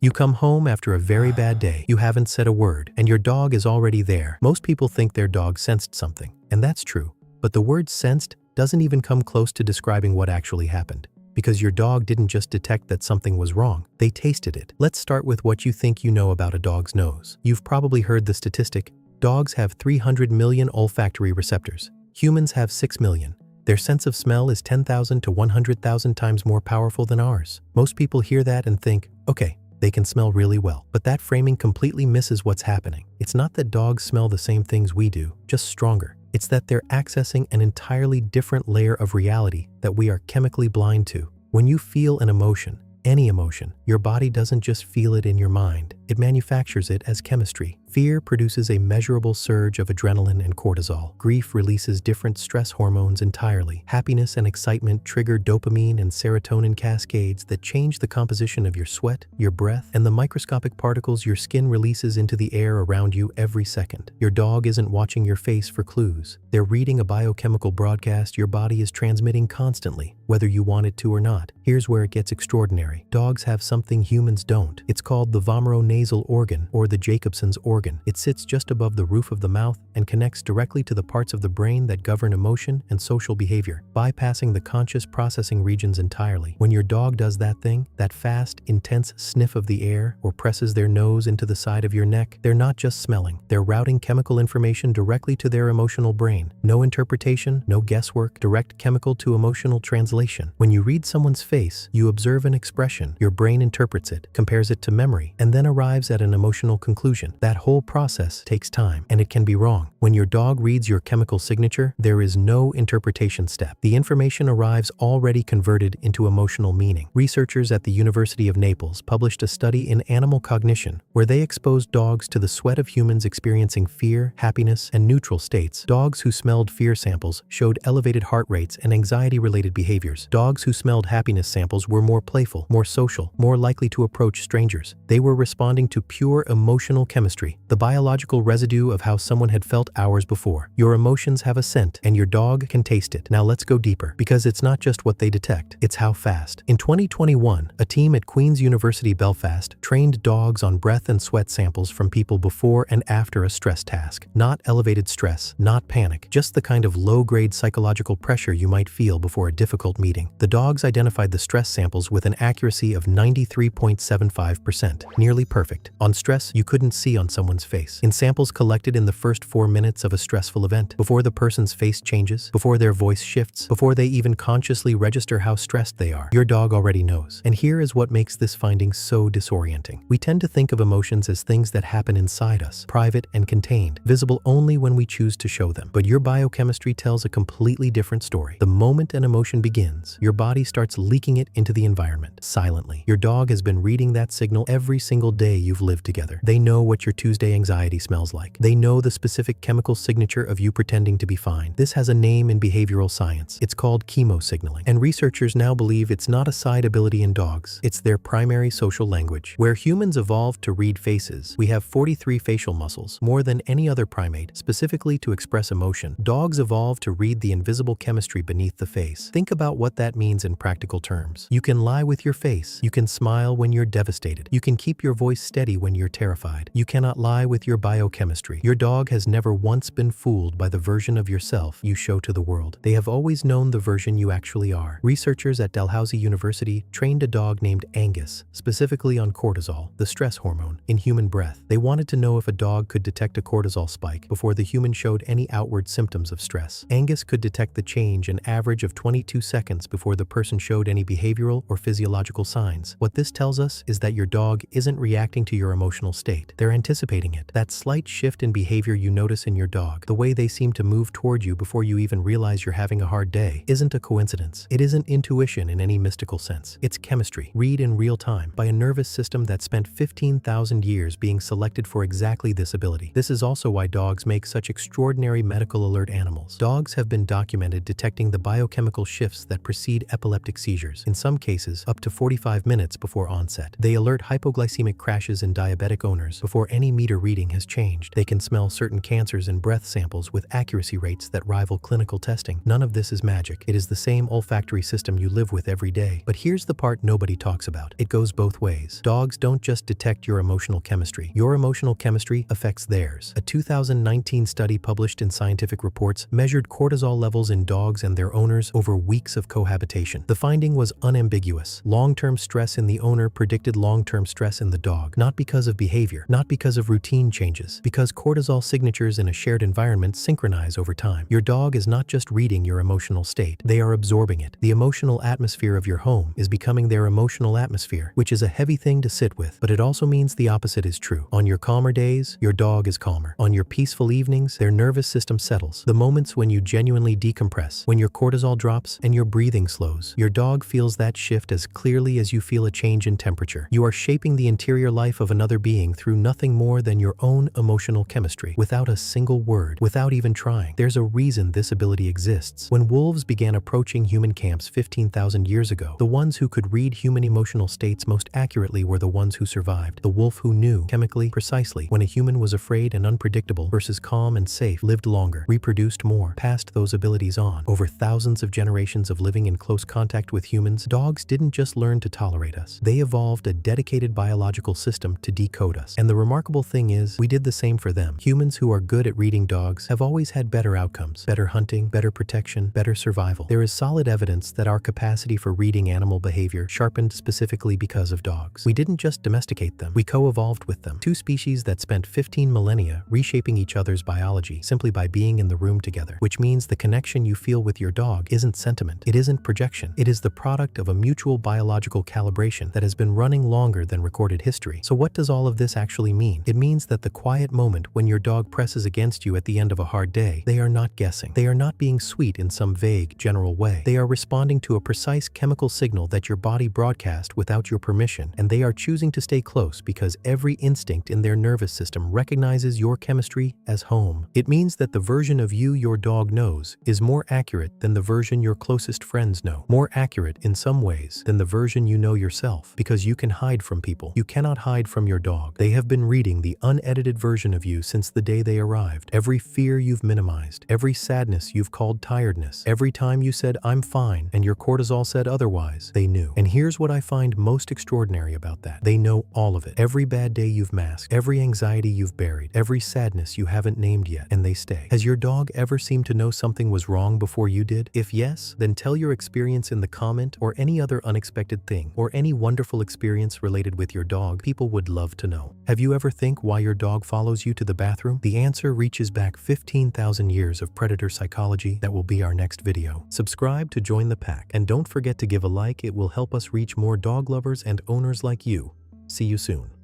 You come home after a very bad day, you haven't said a word, and your dog is already there. Most people think their dog sensed something, and that's true. But the word sensed doesn't even come close to describing what actually happened. Because your dog didn't just detect that something was wrong, they tasted it. Let's start with what you think you know about a dog's nose. You've probably heard the statistic: dogs have 300 million olfactory receptors. Humans have 6 million. Their sense of smell is 10,000 to 100,000 times more powerful than ours. Most people hear that and think, okay, they can smell really well. But that framing completely misses what's happening. It's not that dogs smell the same things we do, just stronger. It's that they're accessing an entirely different layer of reality that we are chemically blind to. When you feel an emotion, any emotion, your body doesn't just feel it in your mind. It manufactures it as chemistry. Fear produces a measurable surge of adrenaline and cortisol. Grief releases different stress hormones entirely. Happiness and excitement trigger dopamine and serotonin cascades that change the composition of your sweat, your breath, and the microscopic particles your skin releases into the air around you every second. Your dog isn't watching your face for clues. They're reading a biochemical broadcast your body is transmitting constantly, whether you want it to or not. Here's where it gets extraordinary. Dogs have something humans don't. It's called the vomeronasal organ, or the Jacobson's organ. It sits just above the roof of the mouth and connects directly to the parts of the brain that govern emotion and social behavior, bypassing the conscious processing regions entirely. When your dog does that thing, that fast, intense sniff of the air, or presses their nose into the side of your neck, they're not just smelling. They're routing chemical information directly to their emotional brain. No interpretation, no guesswork, direct chemical to emotional translation. When you read someone's face, you observe an expression, your brain interprets it, compares it to memory, and then arrives at an emotional conclusion. That whole process takes time, and it can be wrong. When your dog reads your chemical signature, there is no interpretation step. The information arrives already converted into emotional meaning. Researchers at the University of Naples published a study in animal cognition where they exposed dogs to the sweat of humans experiencing fear, happiness, and neutral states. Dogs who smelled fear samples showed elevated heart rates and anxiety-related behaviors. Dogs who smelled happiness samples were more playful, more social, more likely to approach strangers. They were responding to pure emotional chemistry, the biological residue of how someone had felt hours before. Your emotions have a scent, and your dog can taste it. Now let's go deeper, because it's not just what they detect, it's how fast. In 2021, a team at Queen's University Belfast trained dogs on breath and sweat samples from people before and after a stress task. Not elevated stress, not panic, just the kind of low-grade psychological pressure you might feel before a difficult meeting. The dogs identified the stress samples with an accuracy of 93.75%, nearly perfect. On stress you couldn't see on someone's face. In samples collected in the first 4 minutes of a stressful event, before the person's face changes, before their voice shifts, before they even consciously register how stressed they are, your dog already knows. And here is what makes this finding so disorienting. We tend to think of emotions as things that happen inside us, private and contained, visible only when we choose to show them. But your biochemistry tells a completely different story. The moment an emotion begins, your body starts leaking it into the environment, silently. Your dog has been reading that signal every single day you've lived together. They know what your Tuesday anxiety smells like. They know the specific chemical signature of you pretending to be fine. This has a name in behavioral science. It's called chemosignaling. And researchers now believe it's not a side ability in dogs. It's their primary social language. Where humans evolved to read faces, we have 43 facial muscles, more than any other primate, specifically to express emotion. Dogs evolved to read the invisible chemistry beneath the face. Think about what that means in practical terms. You can lie with your face. You can smile when you're devastated. You can keep your voice steady when you're terrified. You cannot lie with your biochemistry. Your dog has never once been fooled by the version of yourself you show to the world. They have always known the version you actually are. Researchers at Dalhousie University trained a dog named Angus, specifically on cortisol, the stress hormone, in human breath. They wanted to know if a dog could detect a cortisol spike before the human showed any outward symptoms of stress. Angus could detect the change an average of 22 seconds before the person showed any behavioral or physiological signs. What this tells us is that your dog isn't reacting to your emotional state. They're anticipating it. That slight shift in behavior you notice in your dog, the way they seem to move toward you before you even realize you're having a hard day, isn't a coincidence. It isn't intuition in any mystical sense. It's chemistry, read in real time, by a nervous system that spent 15,000 years being selected for exactly this ability. This is also why dogs make such extraordinary medical alert animals. Dogs have been documented detecting the biochemical shifts that precede epileptic seizures, in some cases up to 45 minutes before onset. They alert hypoglycemic crash crashes in diabetic owners before any meter reading has changed. They can smell certain cancers in breath samples with accuracy rates that rival clinical testing. None of this is magic. It is the same olfactory system you live with every day. But here's the part nobody talks about. It goes both ways. Dogs don't just detect your emotional chemistry. Your emotional chemistry affects theirs. A 2019 study published in Scientific Reports measured cortisol levels in dogs and their owners over weeks of cohabitation. The finding was unambiguous. Long-term stress in the owner predicted long-term stress in the dog, not because of behavior, not because of routine changes, because cortisol signatures in a shared environment synchronize over time. Your dog is not just reading your emotional state, they are absorbing it. The emotional atmosphere of your home is becoming their emotional atmosphere, which is a heavy thing to sit with, but it also means the opposite is true. On your calmer days, your dog is calmer. On your peaceful evenings, their nervous system settles. The moments when you genuinely decompress, when your cortisol drops and your breathing slows, your dog feels that shift as clearly as you feel a change in temperature. You are shaping the interior life of another being through nothing more than your own emotional chemistry, without a single word, without even trying. There's a reason this ability exists. When wolves began approaching human camps 15,000 years ago, the ones who could read human emotional states most accurately were the ones who survived. The wolf who knew, chemically, precisely, when a human was afraid and unpredictable versus calm and safe, lived longer, reproduced more, passed those abilities on. Over thousands of generations of living in close contact with humans, dogs didn't just learn to tolerate us. They evolved a dedicated biological system to decode us. And the remarkable thing is, we did the same for them. Humans who are good at reading dogs have always had better outcomes, better hunting, better protection, better survival. There is solid evidence that our capacity for reading animal behavior sharpened specifically because of dogs. We didn't just domesticate them, we co-evolved with them. Two species that spent 15 millennia reshaping each other's biology simply by being in the room together, which means the connection you feel with your dog isn't sentiment, it isn't projection, it is the product of a mutual biological calibration that has been running longer than recorded history. So what does all of this actually mean? It means that the quiet moment when your dog presses against you at the end of a hard day, they are not guessing. They are not being sweet in some vague, general way. They are responding to a precise chemical signal that your body broadcast without your permission, and they are choosing to stay close because every instinct in their nervous system recognizes your chemistry as home. It means that the version of you your dog knows is more accurate than the version your closest friends know. More accurate in some ways than the version you know yourself, because you can hide from people. You cannot hide from your dog. They have been reading the unedited version of you since the day they arrived. Every fear you've minimized, every sadness you've called tiredness, every time you said I'm fine and your cortisol said otherwise, they knew. And here's what I find most extraordinary about that. They know all of it. Every bad day you've masked, every anxiety you've buried, every sadness you haven't named yet, and they stay. Has your dog ever seemed to know something was wrong before you did? If yes, then tell your experience in the comment, or any other unexpected thing, or any wonderful experience related with your dog. People would love to know. Have you ever think why your dog follows you to the bathroom? The answer reaches back 15,000 years of predator psychology. That will be our next video. Subscribe to join the pack, and don't forget to give a like. It will help us reach more dog lovers and owners like you. See you soon.